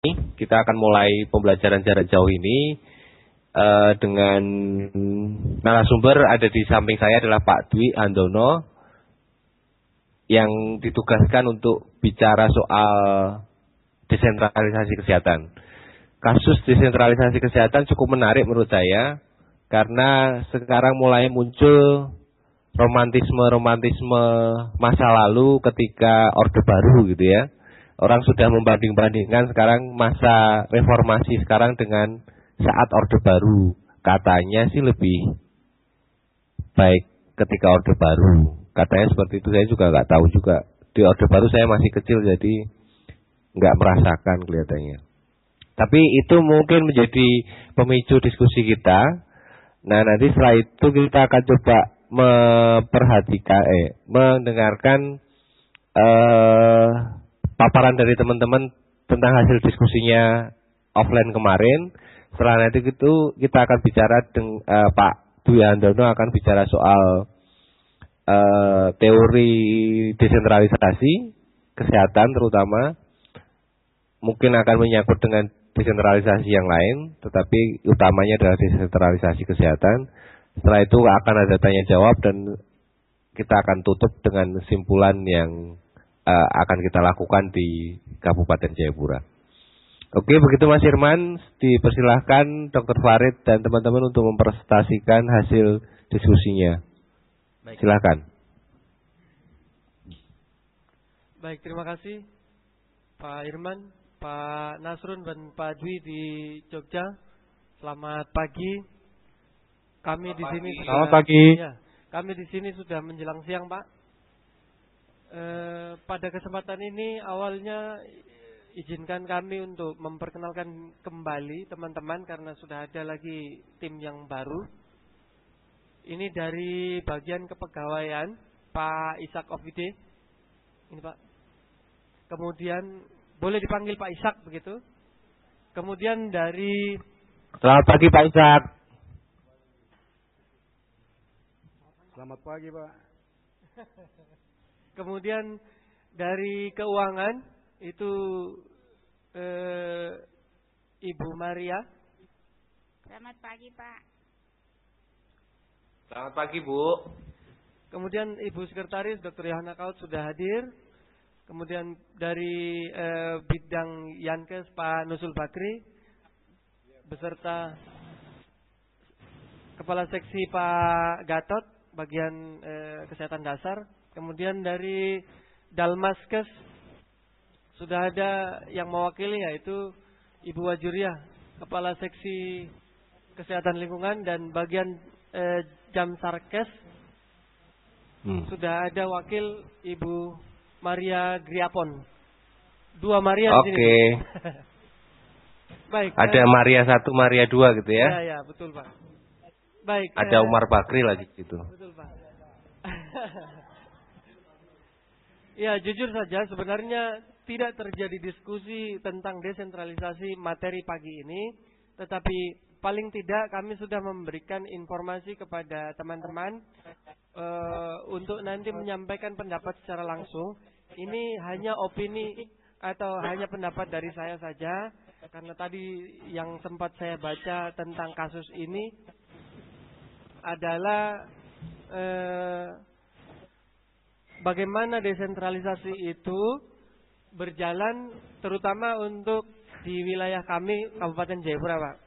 Kita akan mulai pembelajaran jarak jauh ini dengan narasumber ada di samping saya adalah Pak Dwi Handono yang ditugaskan untuk bicara soal desentralisasi kesehatan. Kasus desentralisasi kesehatan cukup menarik menurut saya karena sekarang mulai muncul romantisme masa lalu ketika Orde Baru gitu ya. Orang sudah membanding-bandingkan sekarang masa reformasi sekarang dengan saat Orde Baru. Katanya sih lebih baik ketika Orde Baru. Katanya seperti itu, saya juga nggak tahu juga. Di Orde Baru saya masih kecil jadi nggak merasakan kelihatannya. Tapi itu mungkin menjadi pemicu diskusi kita. Nah nanti setelah itu kita akan coba mendengarkan paparan dari teman-teman tentang hasil diskusinya offline kemarin. Setelah nanti itu kita akan bicara Pak Dwi Handono akan bicara soal teori desentralisasi kesehatan terutama. Mungkin akan menyangkut dengan desentralisasi yang lain, tetapi utamanya adalah desentralisasi kesehatan. Setelah itu akan ada tanya jawab dan kita akan tutup dengan kesimpulan yang akan kita lakukan di Kabupaten Jayapura. Oke, begitu Mas Irman, dipersilahkan Dr. Farid dan teman-teman untuk mempresentasikan hasil diskusinya. Baik. Silakan. Baik, terima kasih Pak Irman, Pak Nasrun dan Pak Dwi di Jogja. Selamat pagi. Kami di sini sudah. Selamat pagi. Ya, kami di sini sudah menjelang siang, Pak. Pada kesempatan ini awalnya izinkan kami untuk memperkenalkan kembali teman-teman karena sudah ada lagi tim yang baru. Ini dari bagian kepegawaian Pak Ishak Ofide. Ini Pak. Kemudian boleh dipanggil Pak Ishak begitu. Kemudian dari. Selamat pagi Pak Ishak. Selamat pagi Pak. Kemudian dari keuangan itu Ibu Maria. Selamat pagi Pak. Selamat pagi Bu. Kemudian Ibu Sekretaris Dr. Yohana Kaut sudah hadir. Kemudian dari bidang Yankes Pak Nusul Bakri beserta Kepala Seksi Pak Gatot bagian kesehatan dasar. Kemudian dari Dalmaskes sudah ada yang mewakili yaitu Ibu Wajuriah, Kepala Seksi Kesehatan Lingkungan dan bagian Jamsarkes sudah ada wakil Ibu Maria Griapon. Dua Maria di sini. Oke. Baik. Ada Maria 1, Maria 2 gitu ya? Ya, betul Pak. Baik. Ada Umar Bakri lagi gitu. Betul Pak. Ya, jujur saja sebenarnya tidak terjadi diskusi tentang desentralisasi materi pagi ini, tetapi paling tidak kami sudah memberikan informasi kepada teman-teman untuk nanti menyampaikan pendapat secara langsung. Ini hanya opini atau hanya pendapat dari saya saja, karena tadi yang sempat saya baca tentang kasus ini adalah bagaimana desentralisasi itu berjalan terutama untuk di wilayah kami Kabupaten Jayapura, Pak.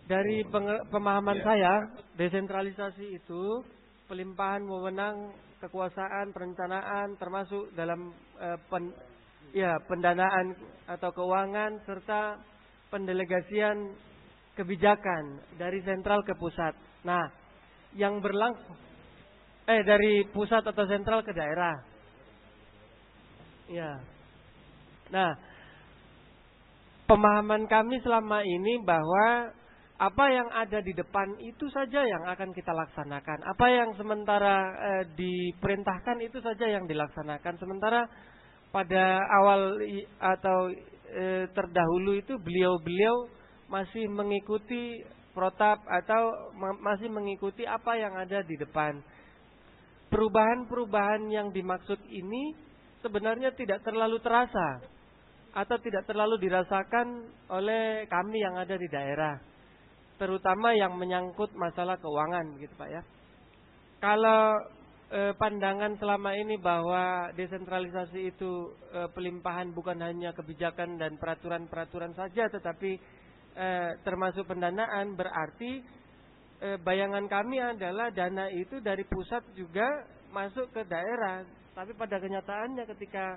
Dari pemahaman saya, desentralisasi itu pelimpahan wewenang, kekuasaan, perencanaan termasuk dalam pendanaan atau keuangan serta pendelegasian kebijakan dari sentral ke pusat. Nah, yang berlangsung dari pusat atau sentral ke daerah. Ya. Nah, pemahaman kami selama ini bahwa apa yang ada di depan itu saja yang akan kita laksanakan. Apa yang sementara diperintahkan itu saja yang dilaksanakan. Sementara pada awal atau terdahulu itu beliau-beliau masih mengikuti protap atau masih mengikuti apa yang ada di depan. Perubahan-perubahan yang dimaksud ini sebenarnya tidak terlalu terasa. atau tidak terlalu dirasakan oleh kami yang ada di daerah, terutama yang menyangkut masalah keuangan, gitu Pak ya. Kalau pandangan selama ini bahwa desentralisasi itu pelimpahan bukan hanya kebijakan dan peraturan-peraturan saja, tetapi termasuk pendanaan, berarti bayangan kami adalah dana itu dari pusat juga masuk ke daerah. Tapi pada kenyataannya ketika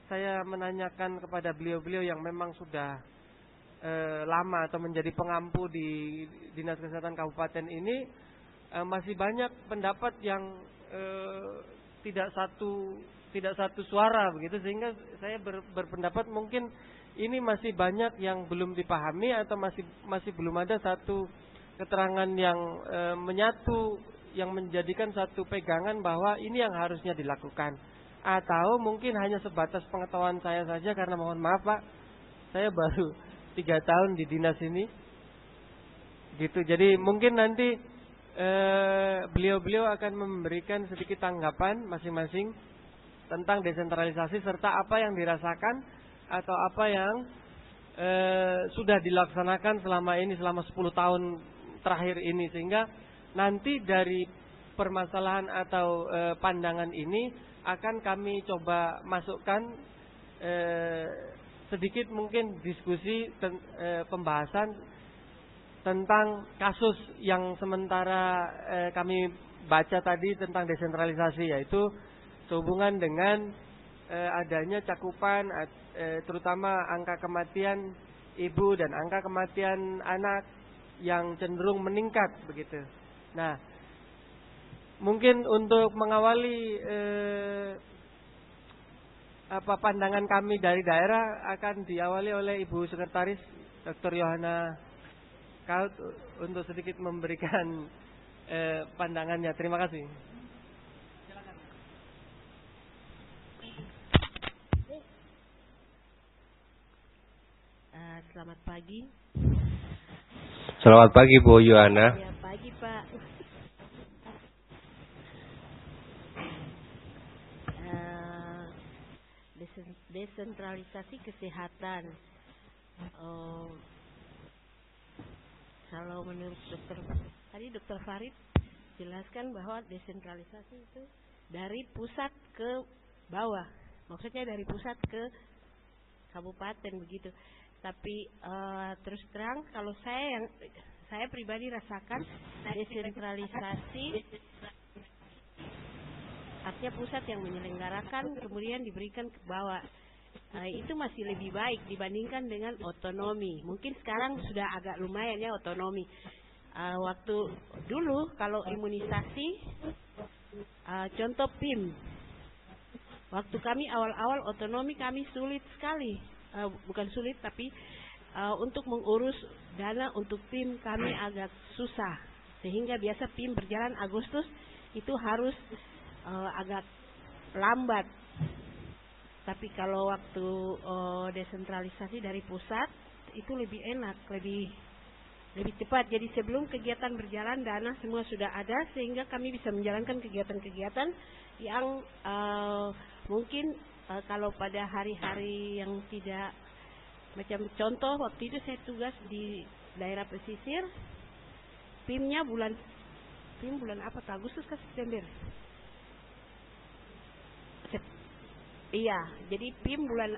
saya menanyakan kepada beliau-beliau yang memang sudah lama atau menjadi pengampu di Dinas Kesehatan Kabupaten ini, masih banyak pendapat yang tidak satu suara begitu, sehingga saya berpendapat mungkin ini masih banyak yang belum dipahami atau masih belum ada satu keterangan yang menyatu, yang menjadikan satu pegangan bahwa ini yang harusnya dilakukan. Atau mungkin hanya sebatas pengetahuan saya saja, karena mohon maaf Pak, saya baru 3 tahun di dinas ini, gitu. Jadi mungkin nanti beliau-beliau akan memberikan sedikit tanggapan masing-masing tentang desentralisasi serta apa yang dirasakan atau apa yang sudah dilaksanakan selama 10 tahun terakhir ini, sehingga nanti dari permasalahan atau pandangan ini akan kami coba masukkan sedikit mungkin diskusi pembahasan tentang kasus yang sementara kami baca tadi tentang desentralisasi, yaitu sehubungan dengan adanya cakupan terutama angka kematian ibu dan angka kematian anak yang cenderung meningkat begitu. Nah, mungkin untuk mengawali pandangan kami dari daerah akan diawali oleh Ibu Sekretaris Dr. Yohana Kaut untuk sedikit memberikan pandangannya. Terima kasih. Selamat pagi. Selamat pagi Bu Yohana. Ya, pagi Pak. Desentralisasi kesehatan. Kalau menurut Dokter Farid jelaskan bahwa desentralisasi itu dari pusat ke bawah, maksudnya dari pusat ke kabupaten begitu. Tapi terus terang kalau saya pribadi rasakan desentralisasi artinya pusat yang menyelenggarakan kemudian diberikan ke bawah. Itu masih lebih baik dibandingkan dengan otonomi. Mungkin sekarang sudah agak lumayan ya otonomi. Waktu dulu kalau imunisasi, contoh PIM. Waktu kami awal-awal otonomi kami sulit sekali. Bukan sulit tapi untuk mengurus dana untuk PIM kami agak susah. Sehingga biasa PIM berjalan Agustus itu harus agak lambat. Tapi kalau waktu desentralisasi dari pusat itu lebih enak, lebih cepat. Jadi sebelum kegiatan berjalan dana semua sudah ada sehingga kami bisa menjalankan kegiatan-kegiatan yang mungkin kalau pada hari-hari yang tidak, macam contoh waktu itu saya tugas di daerah pesisir, PIM-nya bulan apa? Agustus ke September? Iya, jadi PIM bulan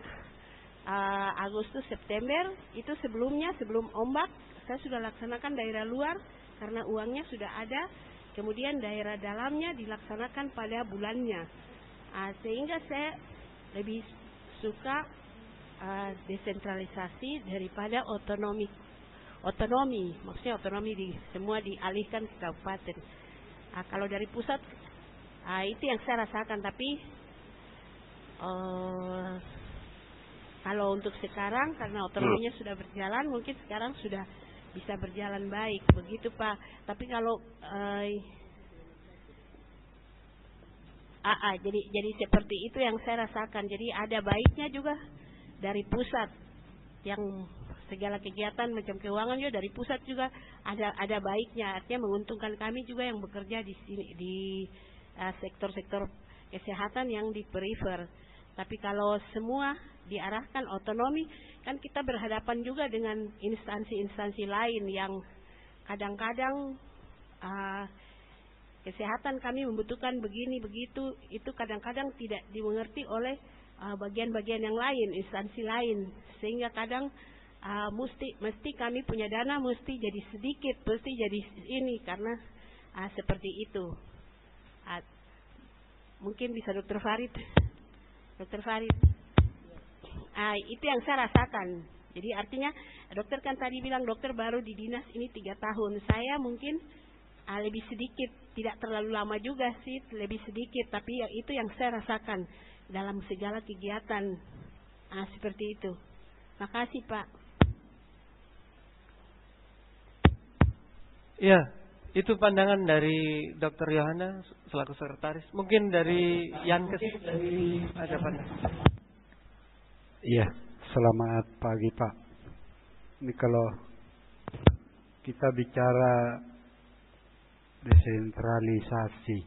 Agustus September itu sebelum ombak saya sudah laksanakan daerah luar karena uangnya sudah ada. Kemudian daerah dalamnya dilaksanakan pada bulannya. Sehingga saya lebih suka desentralisasi daripada otonomi. Maksudnya otonomi semua dialihkan ke kabupaten. Kalau dari pusat itu yang saya rasakan, tapi kalau untuk sekarang karena otonominya sudah berjalan, mungkin sekarang sudah bisa berjalan baik begitu Pak. Tapi kalau jadi seperti itu yang saya rasakan. Jadi ada baiknya juga dari pusat, yang segala kegiatan macam keuangan juga dari pusat juga ada baiknya. Artinya menguntungkan kami juga yang bekerja di sini di sektor-sektor kesehatan yang di perifer. Tapi kalau semua diarahkan otonomi, kan kita berhadapan juga dengan instansi-instansi lain yang kadang-kadang kesehatan kami membutuhkan begini begitu, itu kadang-kadang tidak dimengerti oleh bagian-bagian yang lain, instansi lain, sehingga kadang mesti kami punya dana mesti jadi sedikit, mesti jadi ini karena seperti itu. Mungkin bisa Dr. Farid. Itu yang saya rasakan. Jadi artinya dokter kan tadi bilang dokter baru di dinas ini 3 tahun. Saya mungkin lebih sedikit, tidak terlalu lama juga sih, lebih sedikit. Tapi itu yang saya rasakan dalam segala kegiatan seperti itu. Makasih Pak. Ya, itu pandangan dari Dr. Yohana selaku sekretaris. Mungkin dari Yankes ada pandangan. Iya, selamat pagi Pak. Ini kalau kita bicara desentralisasi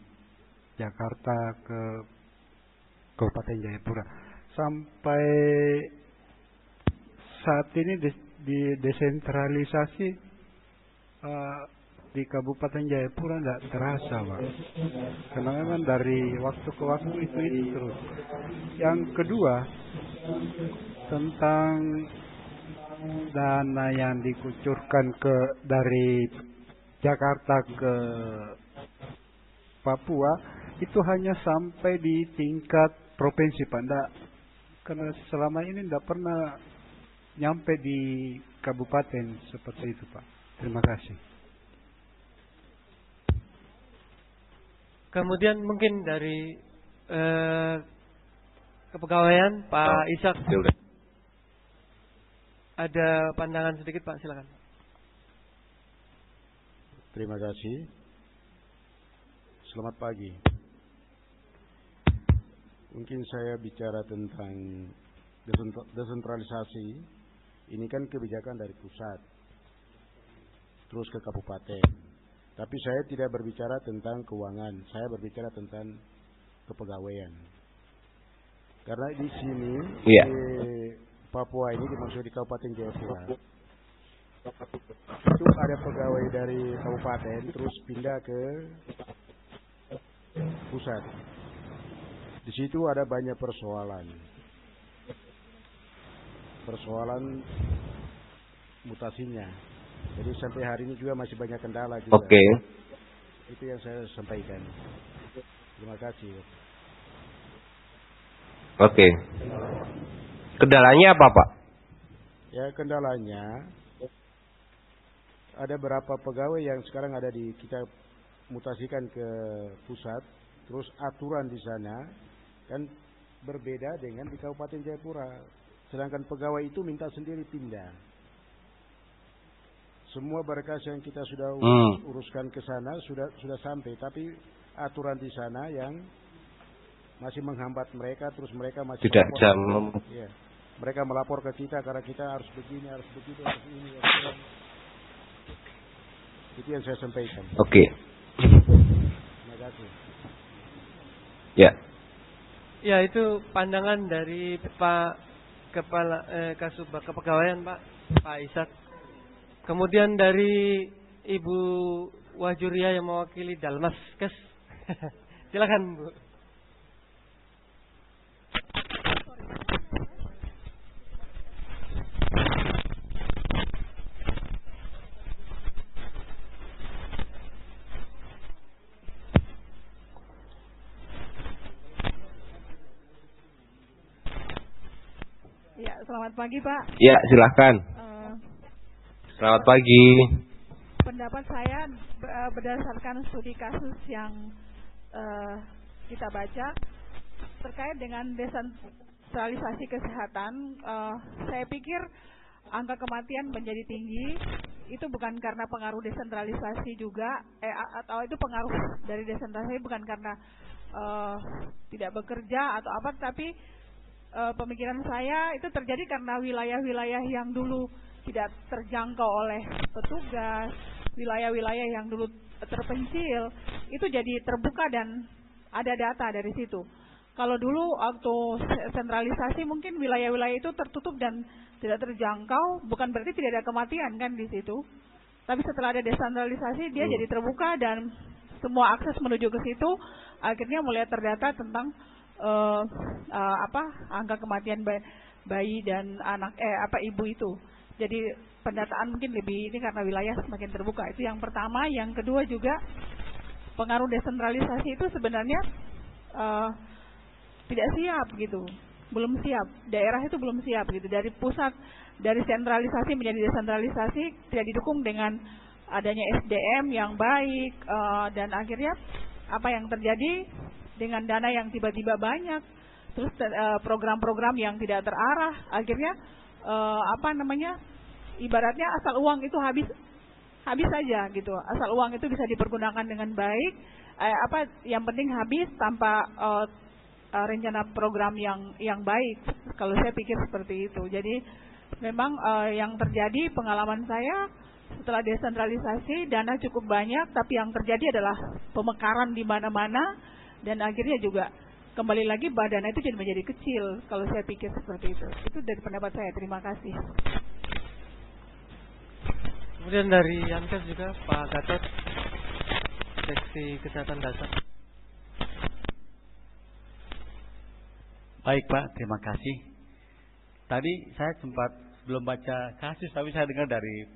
Jakarta ke Kabupaten Jayapura, sampai saat ini di desentralisasi di Kabupaten Jayapura tidak terasa Pak, karena memang dari waktu ke waktu itu terus. Yang kedua, tentang dana yang dikucurkan dari Jakarta ke Papua itu hanya sampai di tingkat provinsi Pak, karena selama ini tidak pernah nyampe di kabupaten seperti itu Pak. Terima kasih. Kemudian mungkin dari kepegawaian Pak Ishak ada pandangan sedikit Pak, silakan. Terima kasih. Selamat pagi. Mungkin saya bicara tentang desentralisasi. Ini kan kebijakan dari pusat terus ke kabupaten. Tapi saya tidak berbicara tentang keuangan, saya berbicara tentang kepegawaian. Karena di sini di Papua ini, dimaksud di Kabupaten Jayapura, itu ada pegawai dari kabupaten terus pindah ke pusat. Di situ ada banyak persoalan mutasinya. Jadi sampai hari ini juga masih banyak kendala juga. Oke. Itu yang saya sampaikan. Terima kasih. Oke. Kendalanya apa Pak? Ya, kendalanya ada berapa pegawai yang sekarang ada kita mutasikan ke pusat, terus aturan di sana kan berbeda dengan di Kabupaten Jayapura. Sedangkan pegawai itu minta sendiri pindah. Semua berkas yang kita sudah uruskan ke sana sudah sampai, tapi aturan di sana yang masih menghambat mereka, terus mereka masih tidak bisa. Ya, mereka melapor ke kita karena kita harus begini, harus begitu, harus ini, itu yang saya sampaikan. Oke. Terima kasih. Ya. Ya, itu pandangan dari Pak Kepala Kasubag Kepegawaian Pak Ishak. Kemudian dari Ibu Wajuria yang mewakili Dalmaskes. Silakan Bu. Ya, selamat pagi Pak. Ya, silahkan. Selamat pagi. Pendapat saya berdasarkan studi kasus yang kita baca terkait dengan desentralisasi kesehatan, saya pikir angka kematian menjadi tinggi. Itu bukan karena pengaruh desentralisasi juga, atau itu pengaruh dari desentralisasi bukan karena tidak bekerja atau apa, tapi pemikiran saya itu terjadi karena wilayah-wilayah yang dulu tidak terjangkau oleh petugas, wilayah-wilayah yang dulu terpencil, itu jadi terbuka dan ada data dari situ. Kalau dulu waktu sentralisasi mungkin wilayah-wilayah itu tertutup dan tidak terjangkau, bukan berarti tidak ada kematian kan di situ. Tapi setelah ada desentralisasi dia jadi terbuka dan semua akses menuju ke situ, akhirnya mulai terdata tentang angka kematian bayi dan anak ibu itu. Jadi pendataan mungkin lebih ini karena wilayah semakin terbuka. Itu yang pertama. Yang kedua juga pengaruh desentralisasi itu sebenarnya tidak siap gitu, belum siap. Daerah itu belum siap gitu. Dari pusat, dari sentralisasi menjadi desentralisasi tidak didukung dengan adanya SDM yang baik, dan akhirnya apa yang terjadi dengan dana yang tiba-tiba banyak, terus program-program yang tidak terarah, akhirnya ibaratnya asal uang itu habis saja gitu. Asal uang itu bisa dipergunakan dengan baik, yang penting habis tanpa rencana program yang baik. Kalau saya pikir seperti itu. Jadi memang yang terjadi pengalaman saya setelah desentralisasi dana cukup banyak, tapi yang terjadi adalah pemekaran di mana-mana dan akhirnya juga kembali lagi dana itu jadi menjadi kecil. Kalau saya pikir seperti itu. Itu dari pendapat saya. Terima kasih. Kemudian dari Yankes juga Pak Gatot, Seksi Kesehatan Dasar. Baik Pak, terima kasih. Tadi saya sempat belum baca kasus, tapi saya dengar dari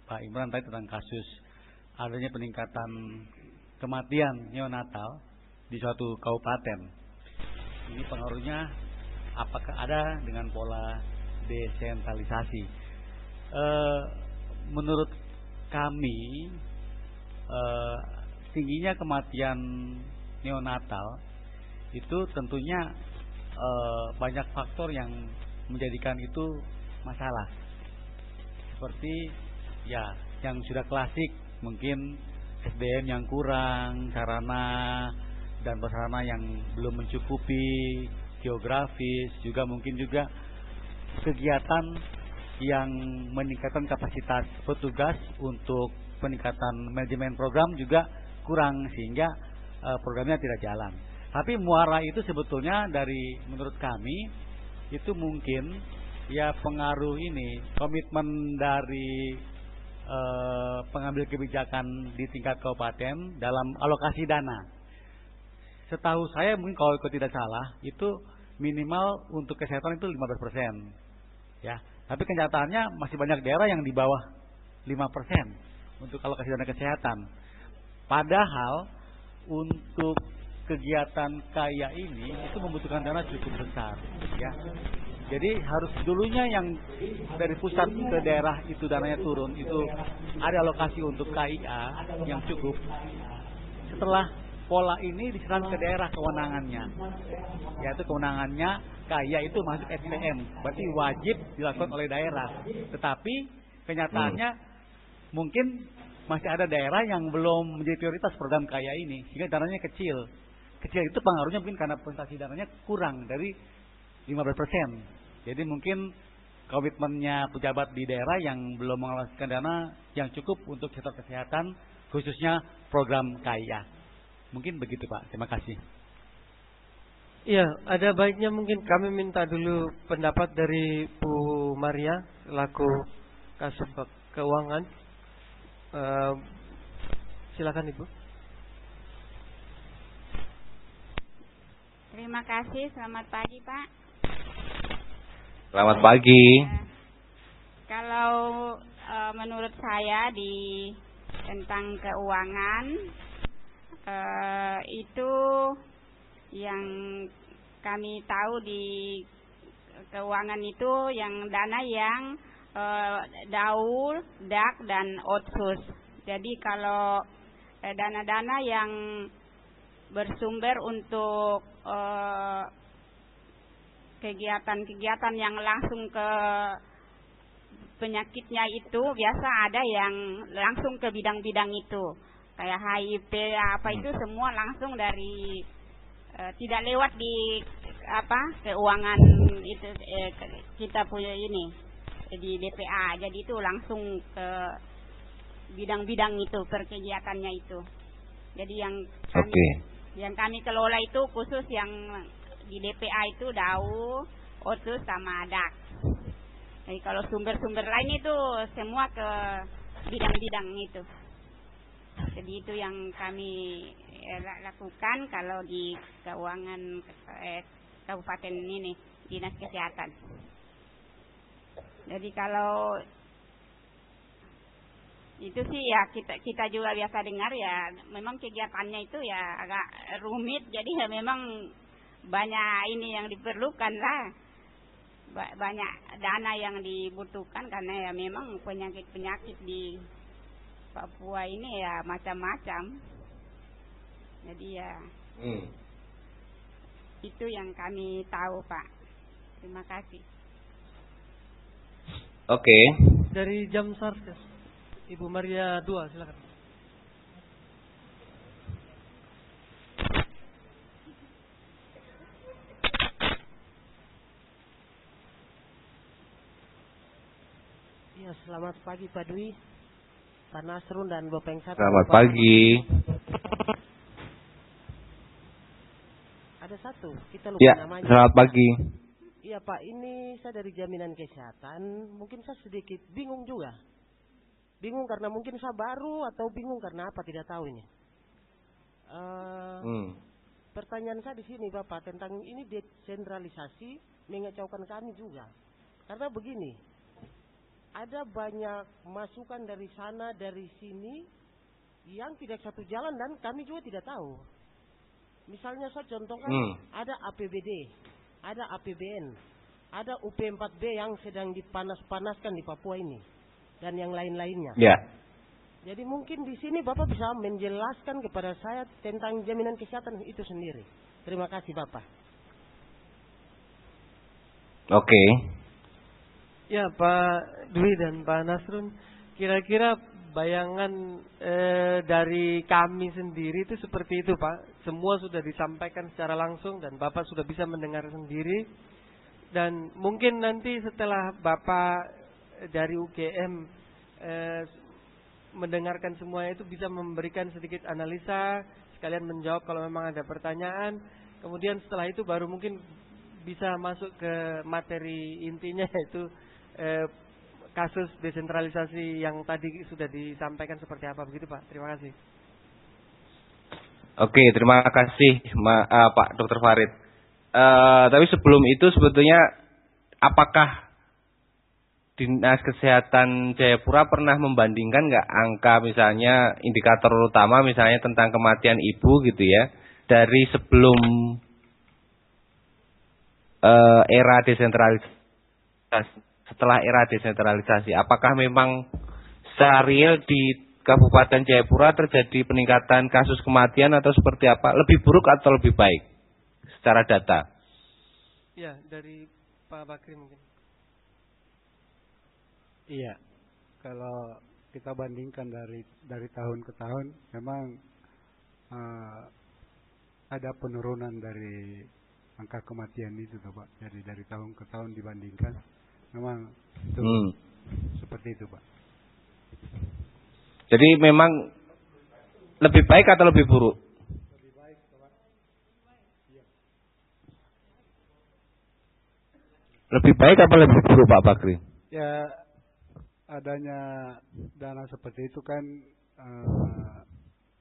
Pak Imran tadi tentang kasus adanya peningkatan kematian neonatal di suatu kabupaten. Ini pengaruhnya apakah ada dengan pola desentralisasi? Menurut kami tingginya kematian neonatal itu tentunya banyak faktor yang menjadikan itu masalah. Seperti ya yang sudah klasik, mungkin SDM yang kurang, sarana dan prasarana yang belum mencukupi, geografis, juga mungkin juga kegiatan yang meningkatkan kapasitas petugas untuk peningkatan manajemen program juga kurang sehingga programnya tidak jalan. Tapi muara itu sebetulnya dari menurut kami itu mungkin ya pengaruh ini komitmen dari pengambil kebijakan di tingkat kabupaten dalam alokasi dana. Setahu saya mungkin kalau tidak salah itu minimal untuk kesehatan itu 15%. Ya. Tapi kenyataannya masih banyak daerah yang di bawah 5% untuk alokasi dana kesehatan. Padahal untuk kegiatan kaya ini itu membutuhkan dana cukup besar, ya. Jadi harus dulunya yang dari pusat ke daerah itu dananya turun, itu ada alokasi untuk KIA yang cukup. Setelah pola ini diserahkan ke daerah kewenangannya, yaitu kewenangannya KIA itu masuk SPM, berarti wajib dilakukan oleh daerah. Tetapi kenyataannya mungkin masih ada daerah yang belum menjadi prioritas program KIA ini, sehingga dananya kecil. Kecil itu pengaruhnya mungkin karena presentasi dananya kurang dari 15%. Jadi mungkin komitmennya pejabat di daerah yang belum mengalokasikan dana yang cukup untuk sektor kesehatan, khususnya program KIA. Mungkin begitu Pak, terima kasih. Iya, ada baiknya mungkin kami minta dulu pendapat dari Bu Maria selaku Kasubag Keuangan. Silakan Ibu. Terima kasih, selamat pagi Pak. Selamat pagi. Kalau menurut saya tentang keuangan itu yang kami tahu di keuangan itu yang dana yang DAUL, DAK dan Otsus. Jadi kalau dana-dana yang bersumber untuk kegiatan-kegiatan yang langsung ke penyakitnya itu biasa ada yang langsung ke bidang-bidang itu kayak HIV apa itu semua langsung dari tidak lewat di keuangan itu kita punya ini di DPA, jadi itu langsung ke bidang-bidang itu perkegiatannya itu. Jadi yang kami kelola itu khusus yang di DPA itu DAU, OTUS sama DAK. Jadi kalau sumber-sumber lain itu semua ke bidang-bidang itu. Jadi itu yang kami lakukan kalau di keuangan kabupaten ini, Dinas Kesehatan. Jadi kalau itu sih ya kita juga biasa dengar ya, memang kegiatannya itu ya agak rumit, jadi ya memang banyak ini yang diperlukan lah, banyak dana yang dibutuhkan karena ya memang penyakit di Papua ini ya macam-macam. Jadi ya itu yang kami tahu, Pak. Terima kasih. Oke. Dari Jamsar, Ibu Maria 2, silakan. Ya, selamat pagi Pak Dwi, Pak Nasrun dan Bapak Engsat. Selamat pagi. Ada satu, kita lupa Ya, namanya. selamat pagi. Iya Pak, ini saya dari Jaminan Kesehatan. Mungkin saya sedikit bingung juga. Bingung karena mungkin saya baru atau bingung karena apa, tidak tahu ini. Pertanyaan saya di sini Bapak tentang ini desentralisasi mengecewakan kami juga. Karena begini, ada banyak masukan dari sana dari sini yang tidak satu jalan dan kami juga tidak tahu. Misalnya saya contohkan ada APBD, ada APBN, ada UP4B yang sedang dipanas-panaskan di Papua ini dan yang lain-lainnya. Ya. Jadi mungkin di sini Bapak bisa menjelaskan kepada saya tentang jaminan kesehatan itu sendiri. Terima kasih Bapak. Oke. Ya Pak Dwi dan Pak Nasrun, kira-kira bayangan dari kami sendiri itu seperti itu Pak. Semua sudah disampaikan secara langsung dan Bapak sudah bisa mendengar sendiri. Dan mungkin nanti setelah Bapak dari UGM mendengarkan semuanya itu bisa memberikan sedikit analisa, sekalian menjawab kalau memang ada pertanyaan. Kemudian setelah itu baru mungkin bisa masuk ke materi intinya, yaitu kasus desentralisasi yang tadi sudah disampaikan seperti apa, begitu Pak. Terima kasih. Oke, terima kasih Pak Dr. Farid. Tapi sebelum itu sebetulnya apakah Dinas Kesehatan Jayapura pernah membandingkan nggak angka misalnya indikator utama misalnya tentang kematian ibu gitu ya dari sebelum era desentralisasi, setelah era desentralisasi, apakah memang secara real di Kabupaten Jayapura terjadi peningkatan kasus kematian atau seperti apa? Lebih buruk atau lebih baik secara data? Ya, dari Pak Bakri mungkin. Iya, kalau kita bandingkan dari tahun ke tahun, memang ada penurunan dari angka kematian itu, Pak. Jadi dari tahun ke tahun dibandingkan, memang itu seperti itu, Pak. Jadi memang lebih baik atau lebih buruk? Lebih baik, Pak. Iya. Lebih baik atau lebih buruk, Pak Bakri? Ya, adanya dana seperti itu kan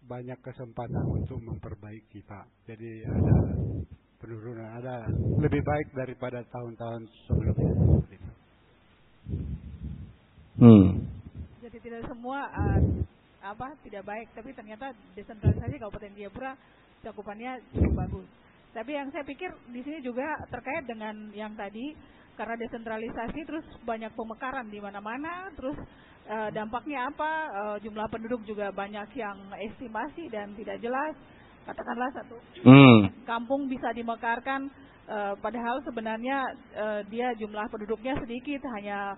banyak kesempatan untuk memperbaiki, Pak. Jadi ada penurunan, ada lebih baik daripada tahun-tahun sebelumnya. Jadi tidak semua tidak baik, tapi ternyata desentralisasi Kabupaten Jayapura cakupannya cukup bagus. Tapi yang saya pikir di sini juga terkait dengan yang tadi, karena desentralisasi terus banyak pemekaran di mana-mana, terus dampaknya apa? Jumlah penduduk juga banyak yang estimasi dan tidak jelas. Katakanlah satu kampung bisa dimekarkan, padahal sebenarnya dia jumlah penduduknya sedikit, hanya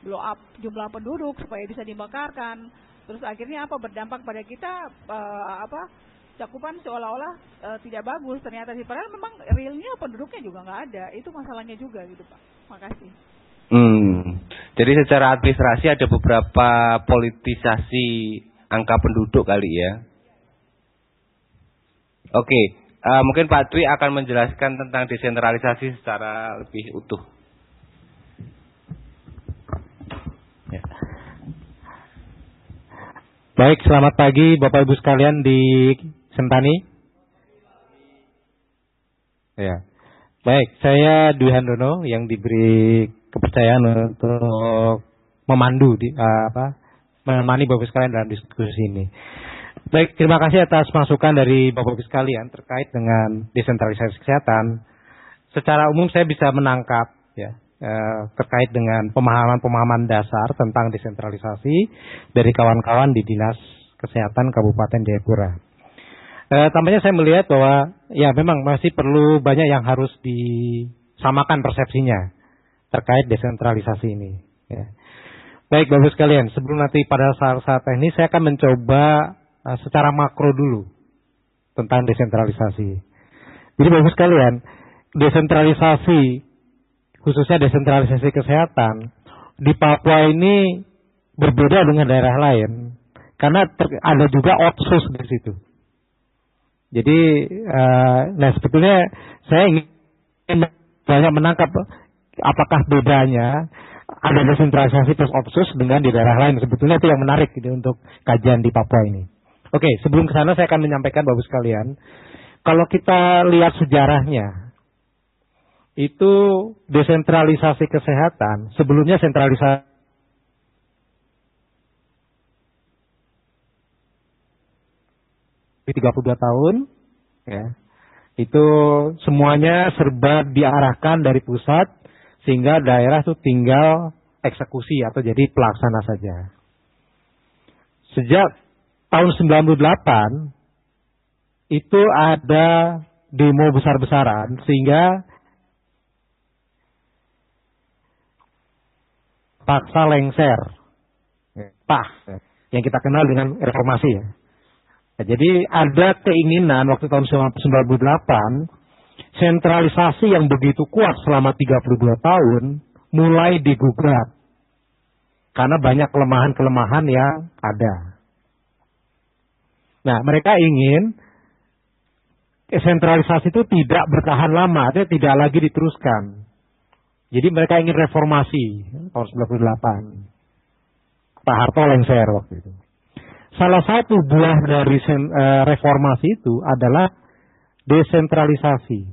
blow up jumlah penduduk supaya bisa dimekarkan. Terus akhirnya apa, berdampak pada kita cakupan seolah-olah tidak bagus ternyata sih, padahal memang realnya penduduknya juga nggak ada. Itu masalahnya juga gitu Pak. Makasih. Jadi secara administrasi ada beberapa politisasi angka penduduk kali ya. Oke, Mungkin Pak Dwi akan menjelaskan tentang desentralisasi secara lebih utuh. Ya. Baik, selamat pagi Bapak Ibu sekalian di Sentani. Ya. Baik, saya Dwi Handono yang diberi kepercayaan untuk memandu menemani Bapak Ibu sekalian dalam diskusi ini. Baik, terima kasih atas masukan dari Bapak Ibu sekalian terkait dengan desentralisasi kesehatan. Secara umum saya bisa menangkap ya terkait dengan pemahaman-pemahaman dasar tentang desentralisasi dari kawan-kawan di Dinas Kesehatan Kabupaten Jayapura. Tampaknya saya melihat bahwa ya memang masih perlu banyak yang harus disamakan persepsinya terkait desentralisasi ini. Ya. Baik Bapak Ibu sekalian, sebelum nanti pada saat teknis saya akan mencoba secara makro dulu tentang desentralisasi. Jadi Bapak Ibu sekalian, desentralisasi khususnya desentralisasi kesehatan di Papua ini berbeda dengan daerah lain karena ada juga otsus di situ. Jadi, sebetulnya saya ingin banyak menangkap apakah bedanya ada desentralisasi plus otsus dengan di daerah lain. Sebetulnya itu yang menarik gitu, untuk kajian di Papua ini. Oke, sebelum ke sana saya akan menyampaikan Bapak sekalian, kalau kita lihat sejarahnya, itu desentralisasi kesehatan sebelumnya sentralisasi 32 tahun ya. Itu semuanya serba diarahkan dari pusat sehingga daerah itu tinggal eksekusi atau jadi pelaksana saja. Sejak tahun 98 itu ada demo besar-besaran sehingga paksa lengser, yang kita kenal dengan reformasi ya. Jadi ada keinginan waktu tahun 98 sentralisasi yang begitu kuat selama 32 tahun mulai digugat karena banyak kelemahan-kelemahan yang ada. Nah, mereka ingin sentralisasi itu tidak bertahan lama, artinya tidak lagi diteruskan. Jadi mereka ingin reformasi tahun 98. Pak Harto lengser waktu itu. Salah satu buah dari reformasi itu adalah desentralisasi.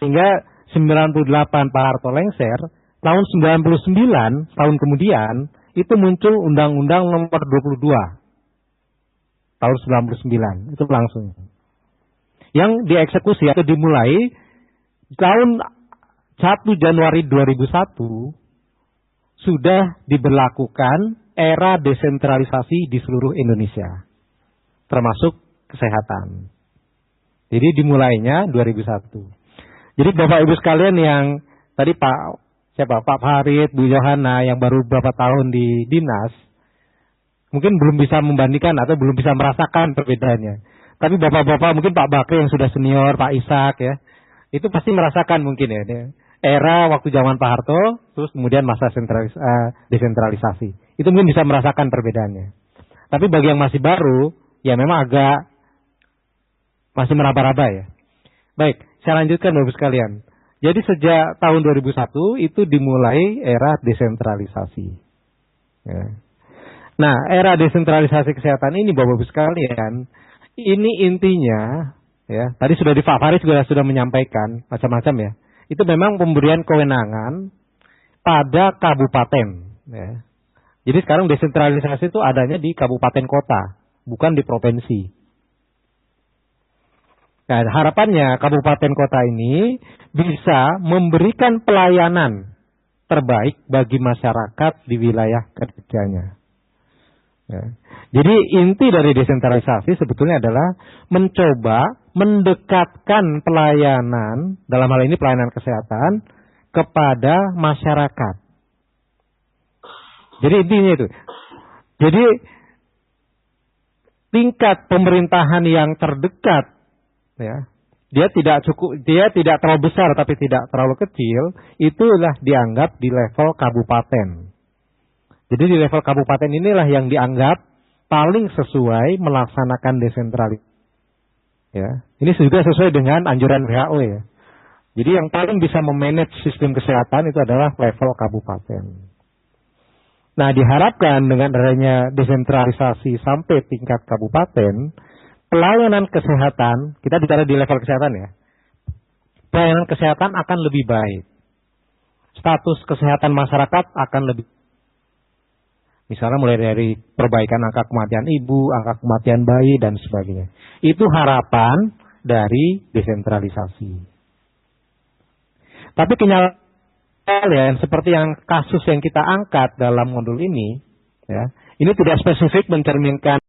Sehingga 98 Pak Harto lengser, tahun 99 tahun kemudian itu muncul Undang-Undang Nomor 22 tahun 99 itu langsung. Yang dieksekusi atau dimulai tahun 1 Januari 2001 sudah diberlakukan era desentralisasi di seluruh Indonesia, termasuk kesehatan. Jadi dimulainya 2001. Jadi Bapak Ibu sekalian yang tadi Pak Farid, Bu Yohana yang baru beberapa tahun di dinas, mungkin belum bisa membandingkan atau belum bisa merasakan perbedaannya. Tapi Bapak-bapak mungkin Pak Bakri yang sudah senior, Pak Ishak ya, itu pasti merasakan mungkin ya. Era waktu zaman Pak Harto, terus kemudian masa desentralisasi. Itu mungkin bisa merasakan perbedaannya. Tapi bagi yang masih baru, ya memang agak masih meraba-raba ya. Baik, saya lanjutkan Bapak sekalian. Jadi sejak tahun 2001 itu dimulai era desentralisasi. Ya. Nah, era desentralisasi kesehatan ini Bapak sekalian, ini intinya, ya tadi sudah di Pak Faris sudah menyampaikan macam-macam ya. Itu memang pemberian kewenangan pada kabupaten. Ya. Jadi sekarang desentralisasi itu adanya di kabupaten kota, bukan di provinsi. Nah, harapannya kabupaten kota ini bisa memberikan pelayanan terbaik bagi masyarakat di wilayah kerjanya. Ya. Jadi inti dari desentralisasi sebetulnya adalah mencoba mendekatkan pelayanan, dalam hal ini pelayanan kesehatan, kepada masyarakat. Jadi intinya itu. Jadi tingkat pemerintahan yang terdekat, ya, dia tidak terlalu besar tapi tidak terlalu kecil, itulah dianggap di level kabupaten. Jadi di level kabupaten inilah yang dianggap paling sesuai melaksanakan desentralisasi. Ya, ini juga sesuai dengan anjuran WHO ya. Jadi yang paling bisa memanage sistem kesehatan itu adalah level kabupaten. Nah, diharapkan dengan adanya desentralisasi sampai tingkat kabupaten, pelayanan kesehatan, kita bicara di level kesehatan ya, pelayanan kesehatan akan lebih baik. Status kesehatan masyarakat akan lebih, misalnya mulai dari perbaikan angka kematian ibu, angka kematian bayi, dan sebagainya. Itu harapan dari desentralisasi. Tapi kenyataannya seperti yang kasus yang kita angkat dalam modul ini, ya, ini tidak spesifik mencerminkan